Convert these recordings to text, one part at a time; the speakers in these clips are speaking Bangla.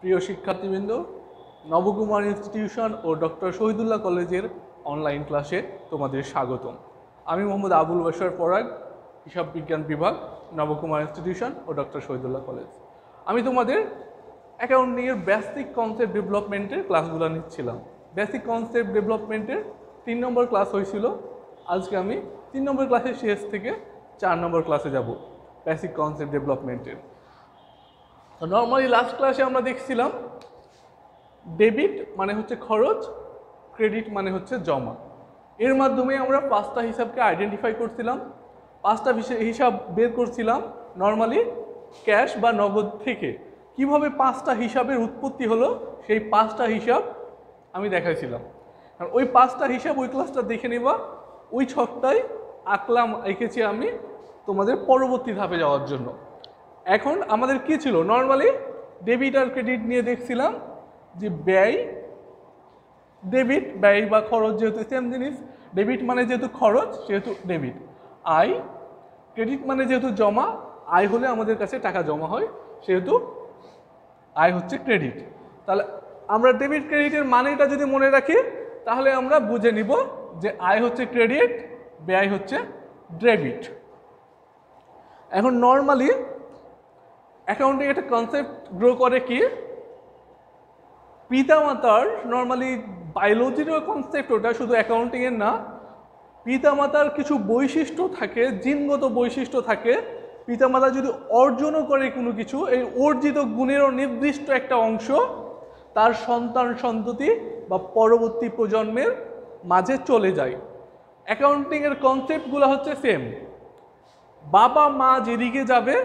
প্রিয় শিক্ষার্থীবৃন্দ, নবকুমার ইনস্টিটিউশন ও ডক্টর শহীদুল্লাহ কলেজের অনলাইন ক্লাসে তোমাদের স্বাগতম। আমি মোহাম্মদ আবুল বাশার পরাগ, হিসাব বিজ্ঞান বিভাগ, নবকুমার ইনস্টিটিউশন ও ডক্টর শহীদুল্লাহ কলেজ। আমি তোমাদের অ্যাকাউন্টিংয়ের বেসিক কনসেপ্ট ডেভেলপমেন্টের ক্লাসগুলো নিচ্ছিলাম। বেসিক কনসেপ্ট ডেভেলপমেন্টের 3 নম্বর ক্লাস হয়েছিল। আজকে আমি 3 নম্বর ক্লাসের শেষ থেকে 4 নম্বর ক্লাসে যাব বেসিক কনসেপ্ট ডেভেলপমেন্টের। তো নর্মালি লাস্ট ক্লাসে আমরা দেখছিলাম ডেবিট মানে হচ্ছে খরচ, ক্রেডিট মানে হচ্ছে জমা। এর মাধ্যমে আমরা 5টা হিসাবকে আইডেন্টিফাই করছিলাম, 5টা হিসাব বের করছিলাম নর্মালি ক্যাশ বা নগদ থেকে। কিভাবে 5টা হিসাবের উৎপত্তি হলো সেই 5টা হিসাব আমি দেখাইছিলাম। আর ওই 5টা হিসাব ওই ক্লাসটা দেখে নেবা, ওই ছকটাই এঁকেছি আমি তোমাদের পরবর্তী ধাপে যাওয়ার জন্য। এখন আমাদের কি ছিল, নর্মালি ডেবিট আর ক্রেডিট নিয়ে দেখছিলাম যে ব্যয়, ডেবিট ব্যয় বা খরচ যেহেতু সেম জিনিস, ডেবিট মানে যেহেতু খরচ সেহেতু ডেবিট, আয় ক্রেডিট মানে যেহেতু জমা, আয় হলে আমাদের কাছে টাকা জমা হয় সেহেতু আয় হচ্ছে ক্রেডিট। তাহলে আমরা ডেবিট ক্রেডিটের মানেটা যদি মনে রাখি তাহলে আমরা বুঝে নিব যে আয় হচ্ছে ক্রেডিট, ব্যয় হচ্ছে ডেবিট। এখন নর্মালি অ্যাকাউন্টিং একটা কনসেপ্ট গ্রো করে কি, পিতামাতার নর্মালি বায়োলজিরও কনসেপ্ট, ওটা শুধু অ্যাকাউন্টিংয়ের না। পিতামাতার কিছু বৈশিষ্ট্য থাকে, জিনগত বৈশিষ্ট্য থাকে। পিতামাতা যদি অর্জনও করে কোনো কিছু, এই অর্জিত গুণেরও নির্দিষ্ট একটা অংশ তার সন্তান সন্ততি বা পরবর্তী প্রজন্মের মাঝে চলে যায়। অ্যাকাউন্টিংয়ের কনসেপ্টগুলো হচ্ছে সেম, বাবা মা যেদিকে যাবে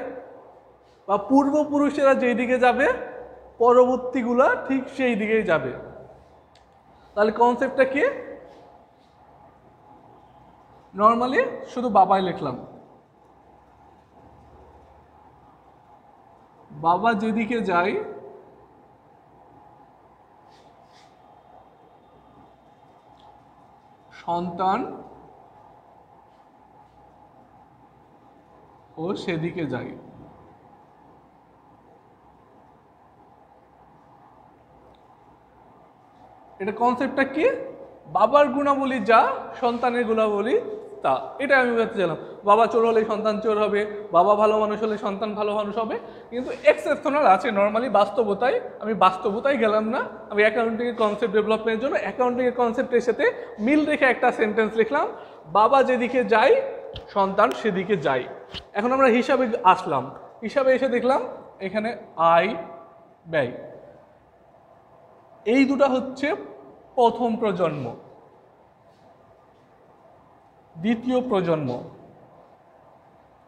বা পূর্বপুরুষেরা যেদিকে যাবে পরবর্তীগুলা ঠিক সেই দিকেই যাবে। তাহলে কনসেপ্টটা কি, নর্মালি শুধু বাবাই লিখলাম, বাবা যেদিকে যায় সন্তান ও সেদিকে যায়। এটা কনসেপ্টটা কি, বাবার গুণাবলী যা সন্তানের গুণাবলী তা। এটা আমি বলতে চাইলাম, বাবা চোর হলে সন্তান চোর হবে, বাবা ভালো মানুষ হলে সন্তান ভালো মানুষ হবে। কিন্তু এক্সেপশনাল আছে, নর্মালি বাস্তবতায় আমি বাস্তবতায় গেলাম না, আমি অ্যাকাউন্টিংয়ের কনসেপ্ট ডেভেলপমেন্টের জন্য অ্যাকাউন্টিংয়ের কনসেপ্টের সাথে মিল রেখে একটা সেন্টেন্স লিখলাম, বাবা যেদিকে যায় সন্তান সেদিকে যায়। এখন আমরা হিসাবে আসলাম, হিসাবে এসে দেখলাম এখানে আয় ব্যয়, এই দুটা হচ্ছে প্রথম প্রজন্ম, দ্বিতীয় প্রজন্ম,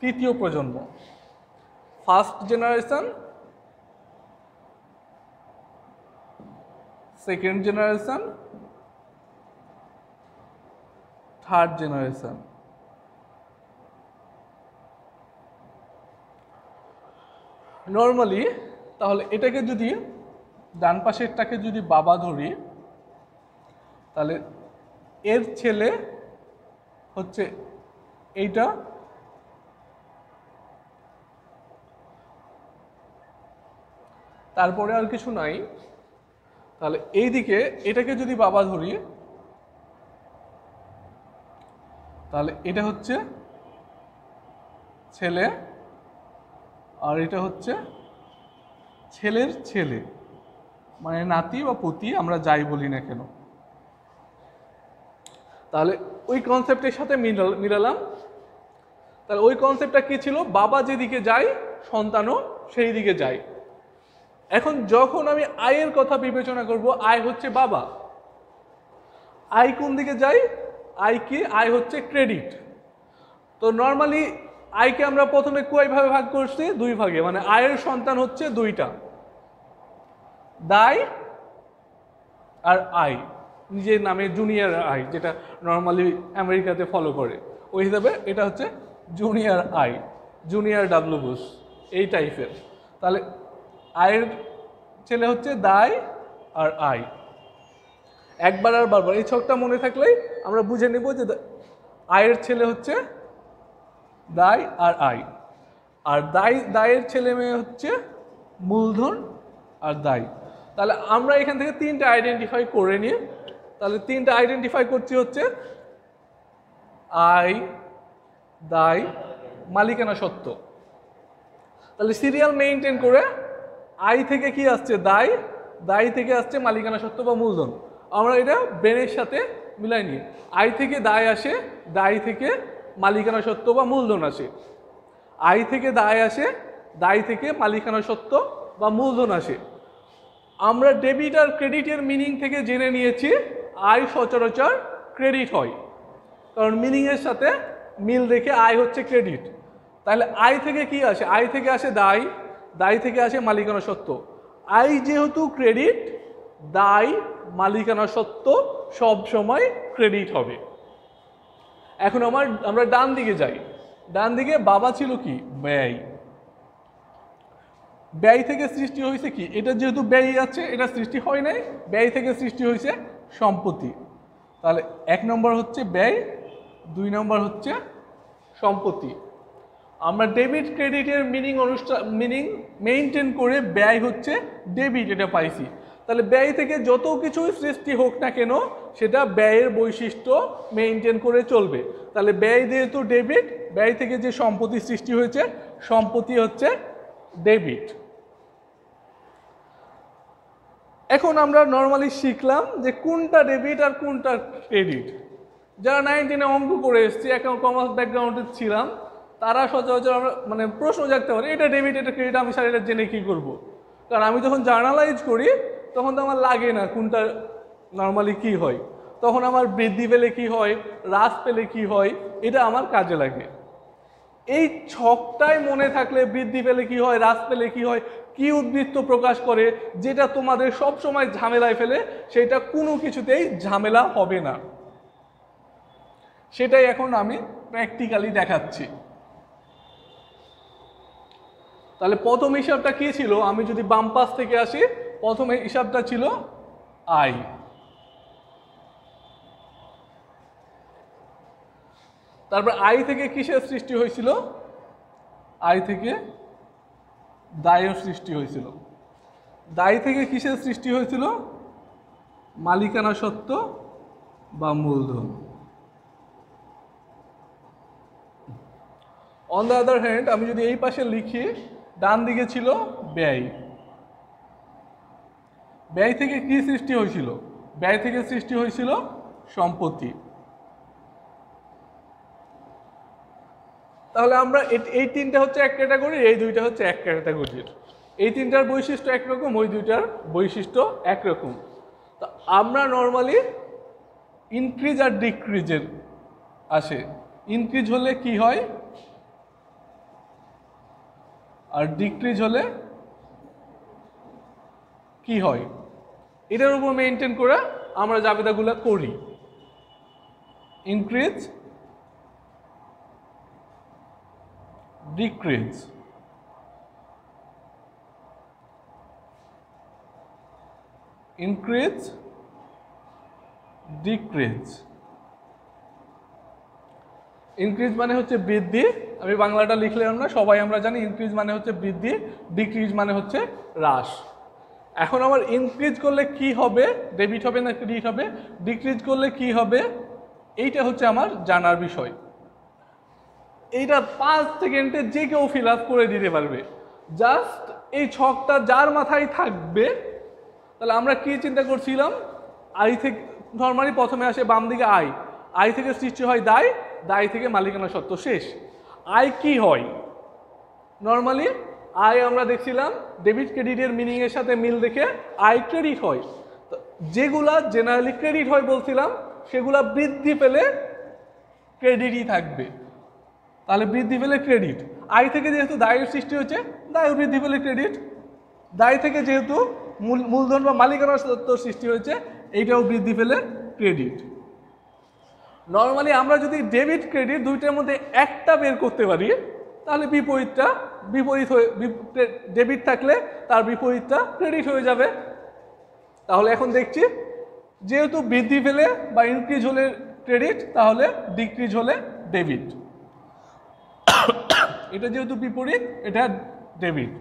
তৃতীয় প্রজন্ম, first generation, second generation, third generation. Normally তাহলে এটাকে যদি ডান পাশেরটাকে যদি বাবা ধরি তাহলে এর ছেলে হচ্ছে এইটা, তারপরে আর কিছু নাই। তাহলে এইদিকে এটাকে যদি বাবা ধরি তাহলে এটা হচ্ছে ছেলে আর এটা হচ্ছে ছেলের ছেলে, মানে নাতি বা পুতি আমরা যাই বলি না কেন। তাহলে ওই কনসেপ্টের সাথে মিলালাম। তাহলে ওই কনসেপ্টটা কি ছিল, বাবা যেদিকে যায় সন্তানও সেই দিকে যায়। এখন যখন আমি আয়ের কথা বিবেচনা করব, আয় হচ্ছে বাবা, আয় কোন দিকে যায়, আয় কি, আয় হচ্ছে ক্রেডিট। তো নর্মালি আয়কে আমরা প্রথমে কয়ভাবে ভাগ করছি, 2 ভাগে, মানে আয়ের সন্তান হচ্ছে 2টা, দায় আর আয়, নিজের নামে জুনিয়র আয়, যেটা নর্মালি আমেরিকাতে ফলো করে, ওই হিসাবে এটা হচ্ছে junior I, junior W Bush, এই টাইপের। তাহলে আয়ের ছেলে হচ্ছে দায় আর আয়, একবার আর বারবার এই ছকটা মনে থাকলেই আমরা বুঝে নেব যে আয়ের ছেলে হচ্ছে দায় আর আয়, আর দায়ের ছেলে মেয়ে হচ্ছে মূলধন আর দায়। তাহলে আমরা এখান থেকে তিনটা আইডেন্টিফাই করে নিই। তাহলে তিনটা আইডেন্টিফাই করছি হচ্ছে আয়, দায়, মালিকানা সত্ত্ব। তাহলে সিরিয়াল মেইনটেইন করে আয় থেকে কি আসছে দায়, দায় থেকে আসছে মালিকানা সত্ত্ব বা মূলধন। আমরা এটা ব্রেনের সাথে মিলাই নিই। আয় থেকে দায় আসে, দায় থেকে মালিকানা সত্ত্ব বা মূলধন আসে। আয় থেকে দায় আসে, দায় থেকে মালিকানা সত্ত্ব বা মূলধন আসে। আমরা ডেবিট আর ক্রেডিটের মিনিং থেকে জেনে নিয়েছি আয় সচরাচর ক্রেডিট হয়, কারণ মিনিংয়ের সাথে মিল রেখে আয় হচ্ছে ক্রেডিট। তাহলে আয় থেকে কি আসে? আয় থেকে আসে দায়, দায় থেকে আসে মালিকানা সত্ত্ব। আয় যেহেতু ক্রেডিট, দায় মালিকানা সত্ত্ব সব সময় ক্রেডিট হবে। এখন আমরা ডান দিকে যাই। ডান দিকে বাবা ছিল কি? ব্যয়। ব্যয় থেকে সৃষ্টি হয়েছে কি? এটা যেহেতু ব্যয় আছে, এটা সৃষ্টি হয় নাই, ব্যয় থেকে সৃষ্টি হয়েছে সম্পত্তি। তাহলে 1 নম্বর হচ্ছে ব্যয়, 2 নম্বর হচ্ছে সম্পত্তি। আমরা ডেবিট ক্রেডিটের মিনিং মেইনটেইন করে ব্যয় হচ্ছে ডেবিট এটা পাইছি। তাহলে ব্যয় থেকে যত কিছুই সৃষ্টি হোক না কেন সেটা ব্যয়ের বৈশিষ্ট্য মেইনটেইন করে চলবে। তাহলে ব্যয় যেহেতু ডেবিট, ব্যয় থেকে যে সম্পত্তি সৃষ্টি হয়েছে সম্পত্তি হচ্ছে ডেবিট। এখন আমরা নর্মালি শিখলাম যে কোনটা ডেবিট আর কোনটা ক্রেডিট। যারা 9-10 অঙ্ক করে এসেছি, এখন কমার্স ব্যাকগ্রাউন্ডে ছিলাম, তারা সচরাচর মানে প্রশ্ন জাগতে পারে এটা ডেবিট এটা ক্রেডিট, আমি স্যার এটা জেনে কী করবো? কারণ আমি যখন জার্নালাইজ করি তখন তো আমার লাগে না কোনটা নর্মালি কি হয়, তখন আমার বৃদ্ধি পেলে কি হয়, হ্রাস পেলে কি হয়, এটা আমার কাজে লাগে। এই ছকটাই মনে থাকলে বৃদ্ধি পেলে কি হয়, হ্রাস পেলে কি হয়, কি উদ্বৃত্ত প্রকাশ করে, যেটা তোমাদের সব সময় ঝামেলায় ফেলে, সেটা কোনো কিছুতেই ঝামেলা হবে না। সেটাই এখন আমি প্র্যাকটিক্যালি দেখাচ্ছি। তাহলে প্রথম হিসাবটা কি ছিল? আমি যদি বাম পাশ থেকে আসি, প্রথম হিসাবটা ছিল আয়। তারপর আয় থেকে কিসের সৃষ্টি হয়েছিল? আয় থেকে দায়ের সৃষ্টি হয়েছিল। দায় থেকে কিসের সৃষ্টি হয়েছিল? মালিকানা সত্ত্ব বা মূলধন। অন দ্য আদার হ্যান্ড আমি যদি এই পাশে লিখি, ডান দিকে ছিল ব্যয়। ব্যয় থেকে কি সৃষ্টি হয়েছিল? ব্যয় থেকে সৃষ্টি হয়েছিল সম্পত্তি। তাহলে আমরা এই তিনটা হচ্ছে এক ক্যাটাগরি, এই দুইটা হচ্ছে এক ক্যাটাগরির। এই তিনটার বৈশিষ্ট্য একরকম, ওই দুইটার বৈশিষ্ট্য একরকম। তো আমরা নর্মালি ইনক্রিজ আর ডিক্রিজের আসে। ইনক্রিজ হলে কি হয় আর ডিক্রিজ হলে কি হয়, এটার উপর মেনটেন করে আমরা জাবেদাগুলো করি। Increase, decrease, increase, decrease. Increase মানে হচ্ছে বৃদ্ধি, আমি বাংলাটা লিখলে আমরা সবাই আমরা জানি ইনক্রিজ মানে হচ্ছে বৃদ্ধি, ডিক্রিজ মানে হচ্ছে হ্রাস। এখন আমার ইনক্রিজ করলে কি হবে, ডেবিট হবে না ক্রেডিট হবে, ডিক্রিজ করলে কি হবে, এইটা হচ্ছে আমার জানার বিষয়। এইটা 5 সেকেন্ডে যে কেউ ফিল আপ করে দিতে পারবে। জাস্ট এই ছকটা যার মাথায় থাকবে। তাহলে আমরা কি চিন্তা করছিলাম? আয় থেকে নর্মালি প্রথমে আসে বাম দিকে আয়, আয় থেকে সৃষ্টি হয় দায়, দায় থেকে মালিকানা সত্ত্ব, শেষ। আয় কি হয়? নর্মালি আয় আমরা দেখছিলাম ডেবিট ক্রেডিটের মিনিংয়ের সাথে মিল দেখে আয় ক্রেডিট হয়। যেগুলা জেনারেলি ক্রেডিট হয় বলছিলাম সেগুলা বৃদ্ধি পেলে ক্রেডিটই থাকবে। তাহলে বৃদ্ধি পেলে ক্রেডিট। আয় থেকে যেহেতু দায়ের সৃষ্টি হচ্ছে, দায় বৃদ্ধি পেলে ক্রেডিট। দায় থেকে যেহেতু মূলধন বা মালিকানা সত্ত্ব সৃষ্টি হয়েছে, এইটাও বৃদ্ধি পেলে ক্রেডিট। নর্মালি আমরা যদি ডেবিট ক্রেডিট দুইটার মধ্যে একটা বের করতে পারি, তাহলে বিপরীত হয়ে ডেবিট থাকলে তার বিপরীতটা ক্রেডিট হয়ে যাবে। তাহলে এখন দেখছি যেহেতু বৃদ্ধি পেলে বা ইনক্রিজ হলে ক্রেডিট, তাহলে ডিক্রিজ হলে ডেবিট। এটা যেহেতু বিপরীত, এটা ডেবিট।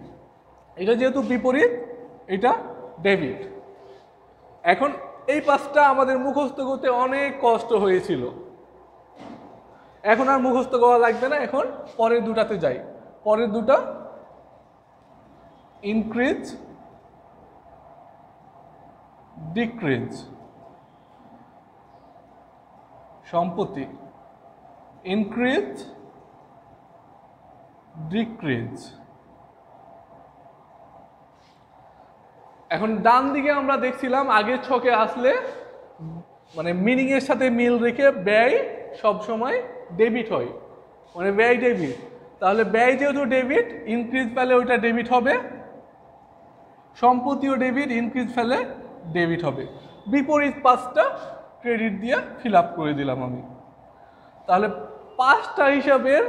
এটা যেহেতু বিপরীত, এটা ডেবিট। এখন এই পাঁচটা আমাদের মুখস্থ করতে অনেক কষ্ট হয়েছিল, এখন আর মুখস্থ করা লাগবে না। এখন পরের দুটাতে যাই। পরের দুটা ইনক্রিজ ডিক্রিজ, সম্পত্তি ইনক্রিজ ডিক্রিজ। এখন ডান দিকে আমরা দেখছিলাম আগের ছকে আসলে মানে মিনিং এর সাথে মিল রেখে ব্যয় সব সময় ডেবিট হয়, মানে ব্যয় ডেবিট। তাহলে ব্যয় যেহেতু ডেবিট, ইনক্রিজ পেলে ওইটা ডেবিট হবে, সম্পত্তিও ডেবিট, ইনক্রিজ ফেলে ডেবিট হবে। বিপরীত পাঁচটা ক্রেডিট দিয়ে ফিল আপ করে দিলাম আমি। তাহলে পাঁচটা হিসাবের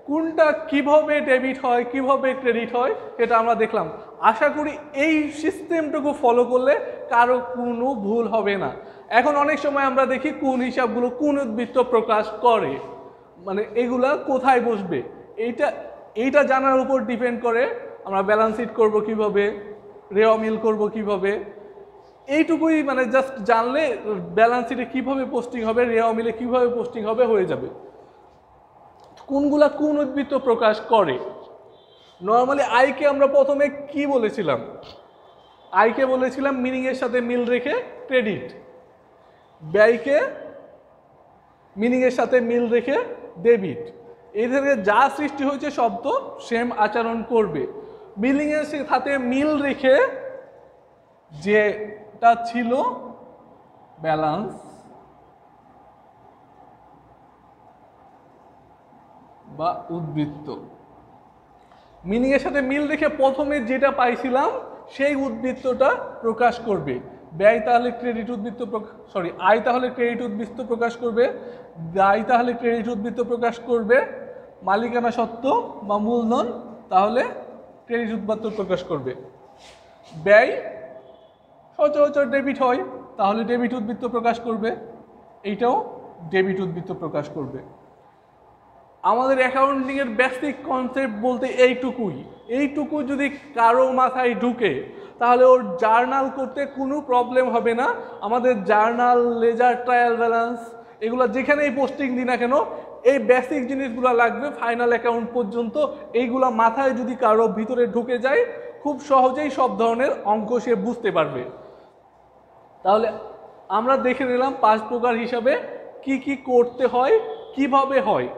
কোনটা কিভাবে ডেবিট হয় কিভাবে ক্রেডিট হয় এটা আমরা দেখলাম। আশা করি এই সিস্টেমটুকু ফলো করলে কারো কোনো ভুল হবে না। এখন অনেক সময় আমরা দেখি কোন হিসাবগুলো কোন উদ্বৃত্ত প্রকাশ করে, মানে এগুলা কোথায় বসবে, এইটা জানার উপর ডিপেন্ড করে আমরা ব্যালেন্স শিট করবো কিভাবে, রেও মিল করবো কিভাবে। এইটুকুই মানে জাস্ট জানলে ব্যালেন্স শিটে কিভাবে পোস্টিং হবে, রেও মিলে কিভাবে পোস্টিং হবে হয়ে যাবে। কোনগুলা কোন উদ্বৃত্ত প্রকাশ করে। নর্মালি আয়কে আমরা প্রথমে কি বলেছিলাম, আয়কে বলেছিলাম মিনিং এর সাথে মিল রেখে ক্রেডিট, ব্যয়কে মিনিং এর সাথে মিল রেখে ডেবিট। এই থেকে যা সৃষ্টি হয়েছে সব তো সেম আচরণ করবে। মিনিং এর সাথে মিল রেখে যেটা ছিল ব্যালেন্স বা উদ্বৃত্ত, মিনিং এর সাথে মিল রেখে প্রথমে যেটা পাইছিলাম সেই উদ্বৃত্তটা প্রকাশ করবে। ব্যয় তাহলে ক্রেডিট উদ্বৃত্ত আয় তাহলে ক্রেডিট উদ্বৃত্ত প্রকাশ করবে, দায় তাহলে ক্রেডিট উদ্বৃত্ত প্রকাশ করবে, মালিকানা সত্ত্ব বা মূলধন তাহলে ক্রেডিট উদ্বৃত্ত প্রকাশ করবে। ব্যয় সচরাচর ডেবিট হয় তাহলে ডেবিট উদ্বৃত্ত প্রকাশ করবে, এইটাও ডেবিট উদ্বৃত্ত প্রকাশ করবে। আমাদের অ্যাকাউন্টিং এর বেসিক কনসেপ্ট বলতে এইটুকু যদি কারো মাথায় ঢুকে তাহলে ওর জার্নাল করতে কোনো প্রবলেম হবে না। আমাদের জার্নাল, লেজার, ট্রায়াল ব্যালেন্স এগুলো যেখানেই পোস্টিং দিই না কেন এই বেসিক জিনিসগুলো লাগবে ফাইনাল অ্যাকাউন্ট পর্যন্ত। এইগুলো মাথায় যদি কারো ভিতরে ঢুকে যায় খুব সহজেই সব ধরনের অঙ্ক সে বুঝতে পারবে। তাহলে আমরা দেখে নিলাম 5 প্রকার হিসাবে কি কি করতে হয়, কিভাবে হয়।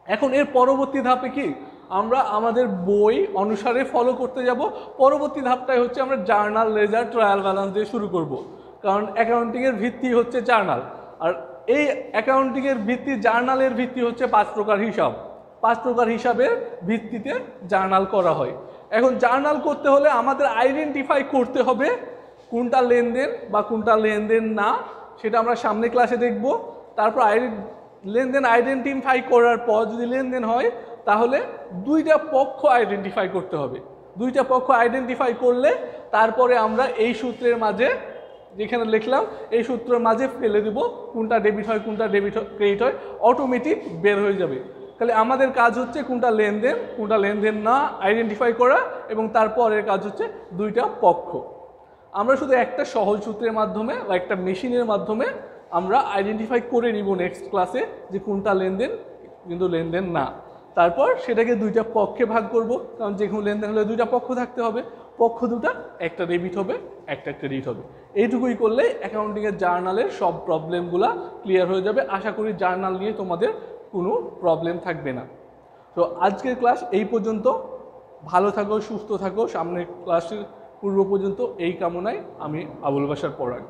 এখন এর পরবর্তী ধাপে কি আমরা আমাদের বই অনুসারে ফলো করতে যাব। পরবর্তী ধাপটাই হচ্ছে আমরা জার্নাল, লেজার, ট্রায়াল ব্যালেন্স দিয়ে শুরু করব, কারণ অ্যাকাউন্টিং এর ভিত্তি হচ্ছে জার্নাল। আর এই অ্যাকাউন্টিং এর ভিত্তি, জার্নালের ভিত্তি হচ্ছে 5 প্রকার হিসাব। 5 প্রকার হিসাবের ভিত্তিতে জার্নাল করা হয়। এখন জার্নাল করতে হলে আমাদের আইডেন্টিফাই করতে হবে কোনটা লেনদেন বা কোনটা লেনদেন না, সেটা আমরা সামনে ক্লাসে দেখব। তারপর লেনদেন আইডেন্টিফাই করার পর যদি লেনদেন হয় তাহলে দুইটা পক্ষ আইডেন্টিফাই করতে হবে। দুইটা পক্ষ আইডেন্টিফাই করলে তারপরে আমরা এই সূত্রের মাঝে যেখানে লিখলাম এই সূত্রের মাঝে ফেলে দেব কোনটা ডেবিট হয় কোনটা ক্রেডিট হয়, অটোমেটিক বের হয়ে যাবে। তাহলে আমাদের কাজ হচ্ছে কোনটা লেনদেন না আইডেন্টিফাই করা, এবং তারপরের কাজ হচ্ছে দুইটা পক্ষ। আমরা শুধু একটা সহজ সূত্রের মাধ্যমে বা একটা মেশিনের মাধ্যমে আমরা আইডেন্টিফাই করে নিব নেক্সট ক্লাসে যে কোনটা লেনদেন কিন্তু লেনদেন না। তারপর সেটাকে দুইটা পক্ষে ভাগ করব, কারণ যে কোনো লেনদেন হলে দুইটা পক্ষ থাকতে হবে। পক্ষ দুটা, একটা ডেবিট হবে একটা ক্রেডিট হবে। এইটুকুই করলে অ্যাকাউন্টিংয়ের জার্নালের সব প্রবলেমগুলো ক্লিয়ার হয়ে যাবে। আশা করি জার্নাল নিয়ে তোমাদের কোনো প্রবলেম থাকবে না। তো আজকের ক্লাস এই পর্যন্ত। ভালো থাকো, সুস্থ থাকো। সামনের ক্লাসের পূর্ব পর্যন্ত এই কামনায় আমি আবুল বাশার পরাগ।